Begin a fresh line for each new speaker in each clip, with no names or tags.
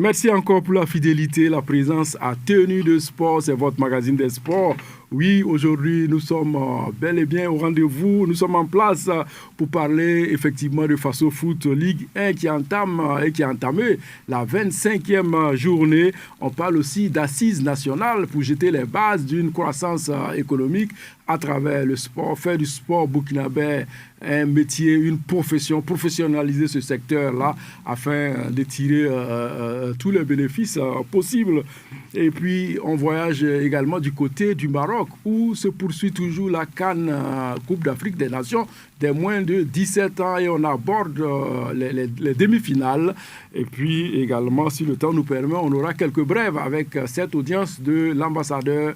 Merci encore pour la fidélité, la présence à Tenue de Sport, c'est votre magazine des sports. Oui, aujourd'hui, nous sommes bel et bien au rendez-vous. Nous sommes en place pour parler effectivement de Faso Foot Ligue 1 qui entame et qui a entamé la 25e journée. On parle aussi d'assises nationales pour jeter les bases d'une croissance économique à travers le sport, faire du sport burkinabé un métier, une profession, professionnaliser ce secteur-là afin de tirer tous les bénéfices possibles. Et puis, on voyage également du côté du Maroc où se poursuit toujours la CAN, Coupe d'Afrique des Nations, des moins de 17 ans et on aborde les demi-finales. Et puis également, si le temps nous permet, on aura quelques brèves avec cette audience de l'ambassadeur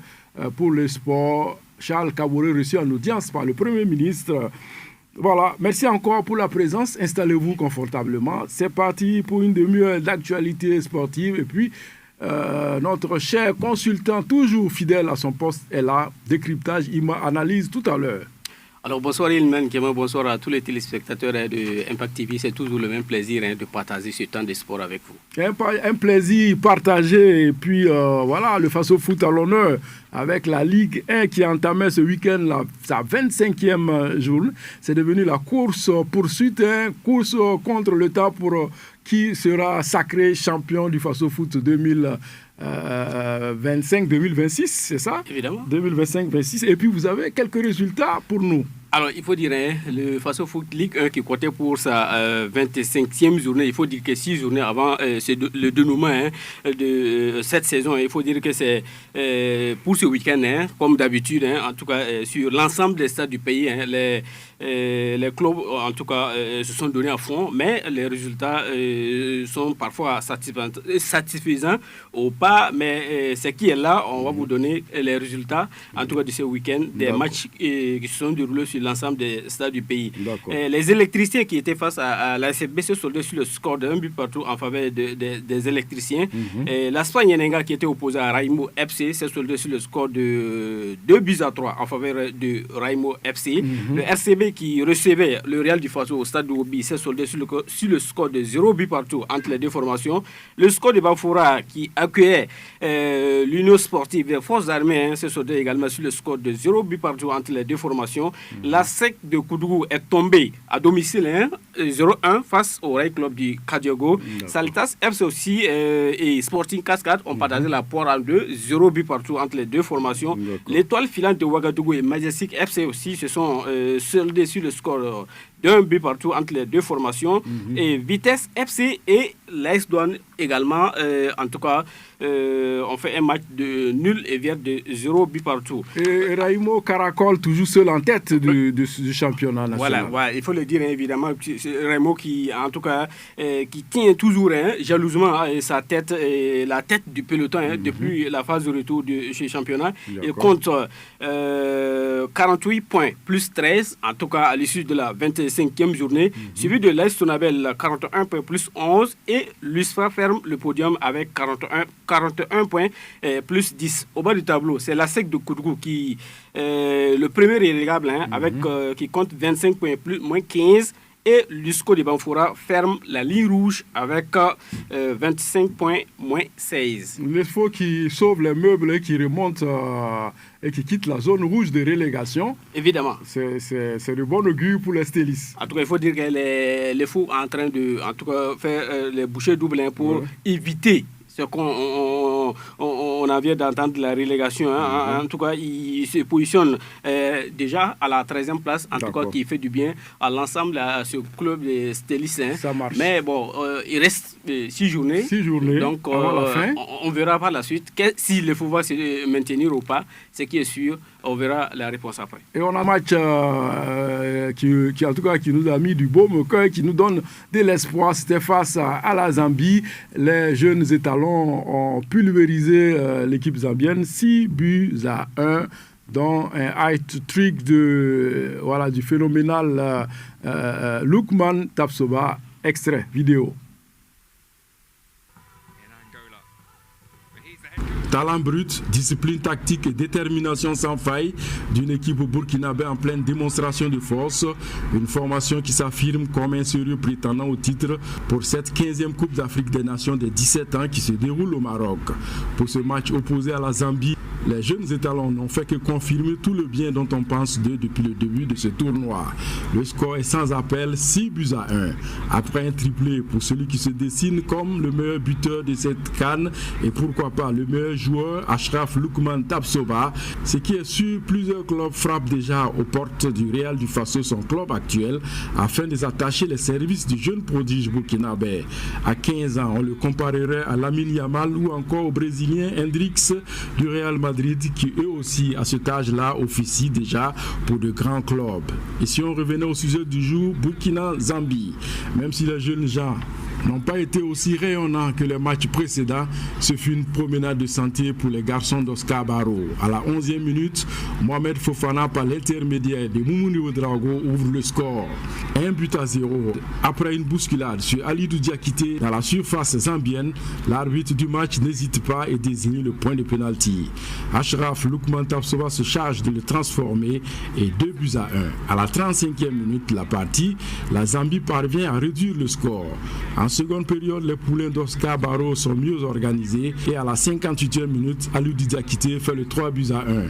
pour le sport, Charles Kabouré, reçu en audience par le Premier ministre. Voilà, merci encore pour la présence. Installez-vous confortablement. C'est parti pour une demi-heure d'actualité sportive. Et puis, notre cher consultant, toujours fidèle à son poste, est là. Décryptage, analyse tout à l'heure.
Alors bonsoir Ilman, bonsoir à tous les téléspectateurs de Impact TV. C'est toujours le même plaisir de partager ce temps de sport avec vous.
Un plaisir partagé. Et puis voilà, le Faso Foot à l'honneur avec la Ligue 1 qui entamait ce week-end sa 25e journée. C'est devenu la course-poursuite, course contre le temps pour qui sera sacré champion du Faso Foot 2025-2026, c'est ça?
Évidemment.
2025-2026. Et puis, vous avez quelques résultats pour nous.
Alors, il faut dire, le Faso Foot Ligue 1 qui comptait pour sa 25e journée, il faut dire que 6 journées avant le dénouement de cette saison, il faut dire que c'est pour ce week-end, comme d'habitude, en tout cas sur l'ensemble des stades du pays, les clubs, en tout cas, se sont donnés à fond, mais les résultats sont parfois satisfaisants ou pas, mais ce qui est là, on va vous donner les résultats, en tout cas de ce week-end, des matchs qui se sont déroulés sur l'ensemble des stades du pays. Les électriciens qui étaient face à la SFB se soldaient sur le score de 1 but partout en faveur des électriciens. L'Aspa Nyenenga qui était opposé à Raimo FC se soldait sur le score de 2 buts à 3 en faveur de Raimo FC. Le RCB qui recevait le Real du Faso au stade de Obi se soldait sur le score de 0 but partout entre les deux formations. Le score de Bafora qui accueillait l'Union sportive des forces armées se soldait également sur le score de 0 but partout entre les deux formations. La SEC de Koudougou est tombée à domicile 0-1 face au Ray Club du Kadiago. Salitas FC aussi et Sporting Cascade ont partagé la poire en deux, 0 but partout entre les deux formations. L'Étoile filante de Ouagadougou et Majestic FC aussi se sont soldés sur le score d'un but partout entre les deux formations. Et Vitesse FC et l'AS Douane également, en tout cas, on fait un match de nul et vert de 0 but partout.
Et Raimo Caracol, toujours seul en tête du championnat national.
Voilà, il faut le dire évidemment. C'est Raimo qui, en tout cas, qui tient toujours jalousement sa tête, la tête du peloton depuis la phase de retour de ce championnat. Il compte 48 points plus 13, en tout cas à l'issue de la 25e journée, suivi de l'AS Sonabel 41 points plus 11 et l'USFA ferme le podium avec 41 points plus 10. Au bas du tableau, c'est la SEC de Koudougou qui le premier irrégable qui compte 25 points plus moins 15 et l'USCO de Banfoura ferme la ligne rouge avec 25 points moins 16.
L'EFO qui sauve les meubles et qui remonte et qui quitte la zone rouge de relégation.
Évidemment.
C'est de bon augure pour les Stélis.
En tout cas, il faut dire que les fous sont en train de faire les bouchées doubles pour éviter ce qu'on vient d'entendre, la relégation. En tout cas, il se positionne déjà à la 13e place, en tout cas, qui fait du bien à l'ensemble à ce club de Stélis.
Ça marche.
Mais bon, il reste 6 journées.
6 journées.
Donc,
avant la fin.
On verra par la suite si le fou va se maintenir ou pas. Ce qui est sûr, on verra la réponse après.
Et on a un match qui en tout cas, qui nous a mis du baume au cœur, qui nous donne de l'espoir. C'était face à la Zambie. Les jeunes étalons ont pulvérisé l'équipe zambienne 6 buts à 1 dans un hat-trick du phénoménal Lukman Tapsoba. Extrait vidéo. Talent brut, discipline tactique et détermination sans faille d'une équipe burkinabé en pleine démonstration de force. Une formation qui s'affirme comme un sérieux prétendant au titre pour cette 15e Coupe d'Afrique des Nations des 17 ans qui se déroule au Maroc. Pour ce match opposé à la Zambie, les jeunes étalons n'ont fait que confirmer tout le bien dont on pense d'eux depuis le début de ce tournoi. Le score est sans appel, 6-1. Après un triplé pour celui qui se dessine comme le meilleur buteur de cette CAN et pourquoi pas le meilleur joueur, Achraf Loukman Tapsoba. Ce qui est sûr, plusieurs clubs frappent déjà aux portes du Real du Faso, son club actuel, afin de attacher les services du jeune prodige burkinabé. À 15 ans, on le comparerait à Lamine Yamal ou encore au Brésilien Hendrix du Real Madrid, qui eux aussi à cet âge-là officient déjà pour de grands clubs. Et si on revenait au sujet du jour, Burkina-Zambie, même si les jeunes gens n'ont pas été aussi rayonnants que les matchs précédents, ce fut une promenade de sentier pour les garçons d'Oscar Barrow. À la 11e minute, Mohamed Fofana par l'intermédiaire de Moumouni Ouedraogo ouvre le score. 1-0. Après une bousculade sur Alidou Diakité dans la surface zambienne, l'arbitre du match n'hésite pas et désigne le point de pénalty. Achraf Loukman Tapsoba se charge de le transformer et 2-1. À la 35e minute de la partie, la Zambie parvient à réduire le score. En seconde période, les poulains d'Oscar Barrow sont mieux organisés et à la 58e minute, Alidou Diakité fait le 3-1.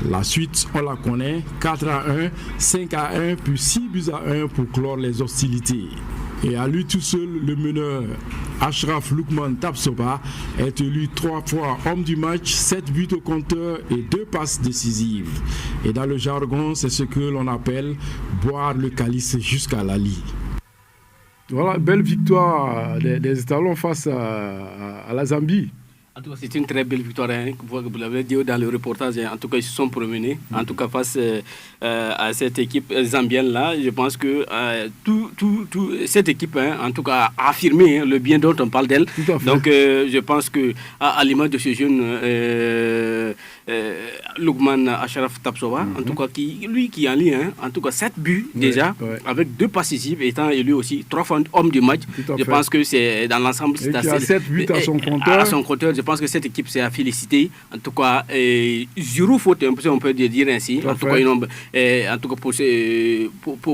La suite, on la connaît, 4-1, 5-1, puis 6-1 pour clore les hostilités. Et à lui tout seul, le meneur Achraf Loukman Tapsoba est élu 3 fois homme du match, 7 buts au compteur et 2 passes décisives. Et dans le jargon, c'est ce que l'on appelle boire le calice jusqu'à la lie.
Voilà, belle victoire des Étalons face à la Zambie. En tout cas, c'est une très belle victoire. Hein. Vous l'avez dit dans le reportage. En tout cas, ils se sont promenés. En tout cas, face à cette équipe zambienne-là, je pense que cette équipe, hein, en tout cas, a affirmé le bien dont on parle d'elle. Donc, je pense qu'à l'image de ce jeune Loukman Achraf Tapsoba, en tout cas, qui est en ligne, hein, en tout cas, 7 buts déjà, avec 2 passes décisives, étant élu aussi 3 fois homme du match. Je pense que c'est dans l'ensemble.
Et qui a 7 buts à son compteur.
À son compteur, je pense que cette équipe s'est à féliciter. En tout cas, zéro faute, on peut dire ainsi. En tout cas,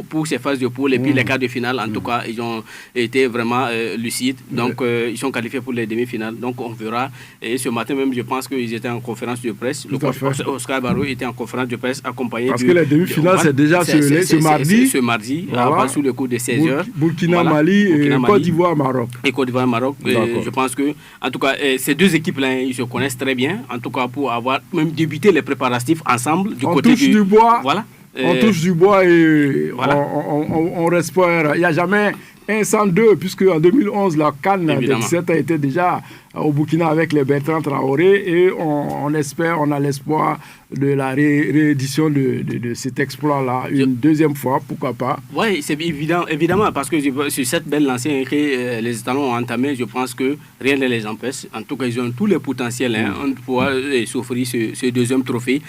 pour ces phases de poule et puis les quarts de finale, en tout cas, ils ont été vraiment lucides. Donc, ils sont qualifiés pour les demi-finales. Donc, on verra. Et ce matin même, je pense qu'ils étaient en conférence de presse. Oscar Barrow était en conférence de presse accompagné.
Parce que les demi-finales, c'est déjà ce mardi.
Ce mardi, voilà. Sous le coup de 16h.
Burkina-Mali et Côte d'Ivoire-Maroc.
Et Côte d'Ivoire-Maroc. Je pense que, en tout cas, ces deux équipes-là, ils se connaissent très bien. En tout cas, pour avoir même débuté les préparatifs ensemble.
On touche du bois.
Voilà.
On touche du bois et voilà. on respire. Il n'y a jamais un sans deux, puisque en 2011, la CAN de 17 a été déjà au Burkina avec les Bertrand Traoré et on a l'espoir de la réédition de cet exploit-là une deuxième fois, pourquoi pas. Oui,
c'est évidemment, parce que sur cette belle lancée que les Étalons ont entamée, je pense que rien ne les empêche. En tout cas, ils ont tous les potentiels pour pouvoir s'offrir ce deuxième trophée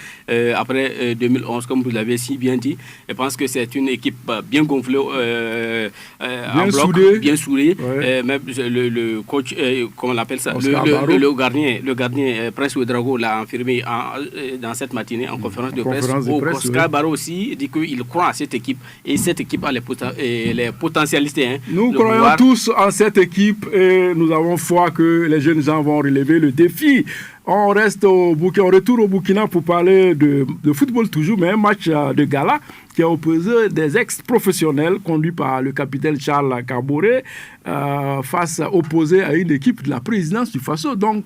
après 2011, comme vous l'avez si bien dit. Je pense que c'est une équipe bien gonflée, bien soudée. Ouais. Même le coach, comment on appelle ça, le gardien Prince Ouedraogo l'a affirmé dans cette matinée en conférence de presse. Oscar Barrow aussi dit qu'il croit à cette équipe et cette équipe a les potentialités. Hein,
nous croyons tous en cette équipe et nous avons foi que les jeunes gens vont relever le défi. On retourne au Burkina pour parler de football toujours, mais un match de gala qui a opposé des ex-professionnels conduits par le capitaine Charles Kaboré opposé à une équipe de la présidence du Faso, dont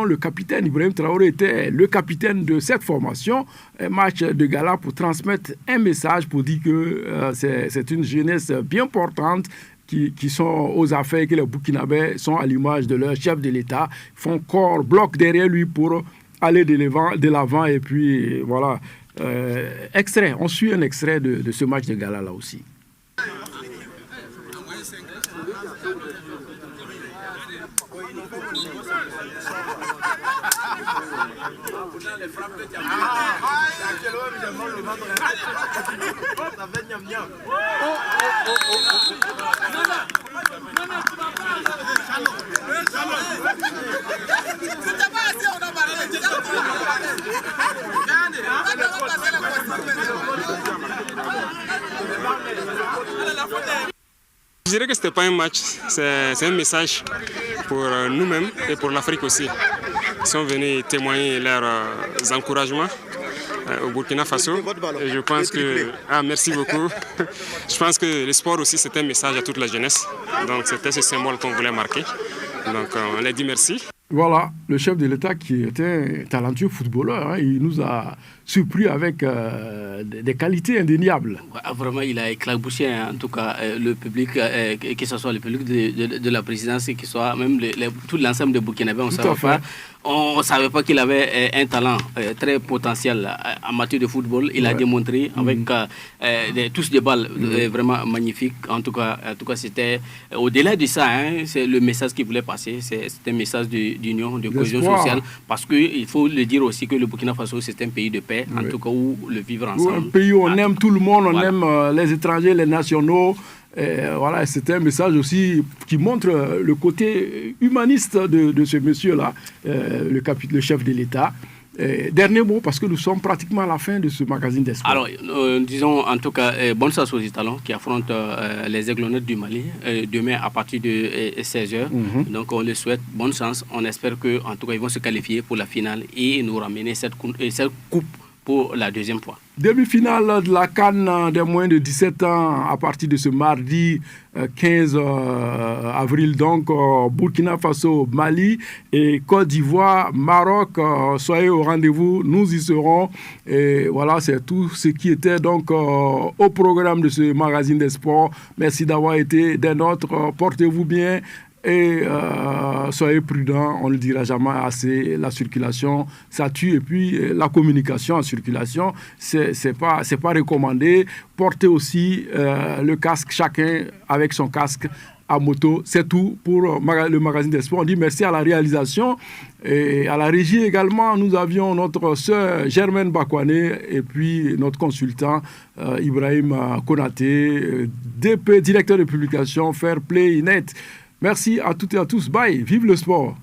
le capitaine Ibrahim Traoré était le capitaine de cette formation. Un match de gala pour transmettre un message pour dire que c'est une jeunesse bien portante qui sont aux affaires et que les Burkinabés sont à l'image de leur chef de l'État, font corps, bloc derrière lui pour aller de l'avant et puis voilà. On suit un extrait de ce match de gala là aussi.
Je dirais que ce n'était pas un match, c'est un message pour nous-mêmes et pour l'Afrique aussi. Ils sont venus témoigner leurs encouragements au Burkina Faso. Et je pense que... Ah, merci beaucoup. Je pense que le sport aussi, c'est un message à toute la jeunesse. Donc c'était ce symbole qu'on voulait marquer. Donc on leur dit merci.
Voilà, le chef de l'État qui était un talentueux footballeur, hein, il nous a surpris avec des qualités indéniables.
Vraiment, il a éclaboussé, hein, en tout cas, le public, que ce soit le public de la présidence, que ce soit même tout l'ensemble de Burkinabé, on ne savait pas qu'il avait un talent très potentiel en matière de football. Il a démontré avec tous des balles vraiment magnifiques. En tout cas c'était au-delà de ça, hein, c'est le message qu'il voulait passer. C'est un message d'union, de cohésion sociale. Parce qu'il faut le dire aussi que le Burkina Faso, c'est un pays de paix, en tout cas où le vivre ensemble.
Un pays où on aime tout le monde, on aime les étrangers, les nationaux. Voilà, c'est un message aussi qui montre le côté humaniste de ce monsieur-là, le chef de l'État. Dernier mot, parce que nous sommes pratiquement à la fin de ce magazine d'espoir.
Alors, disons en tout cas, bonne chance aux Étalons qui affrontent les Aiglonneurs du Mali demain à partir de 16h. Donc, on les souhaite bonne chance. On espère qu'en tout cas, ils vont se qualifier pour la finale et nous ramener cette coupe pour la deuxième fois.
Demi-finale de la CAN des moins de 17 ans à partir de ce mardi 15 avril. Donc, Burkina Faso, Mali et Côte d'Ivoire, Maroc. Soyez au rendez-vous, nous y serons. Et voilà, c'est tout ce qui était donc au programme de ce magazine des sports. Merci d'avoir été des nôtres. Portez-vous bien. Et soyez prudents, on ne le dira jamais assez, la circulation, ça tue. Et puis la communication en circulation, c'est pas recommandé. Portez aussi le casque, chacun avec son casque à moto. C'est tout pour le magazine des sports. On dit merci à la réalisation et à la régie également. Nous avions notre sœur Germaine Bakwane et puis notre consultant Ibrahim Konaté, DP, directeur de publication Fair Play Net. Merci à toutes et à tous. Bye. Vive le sport.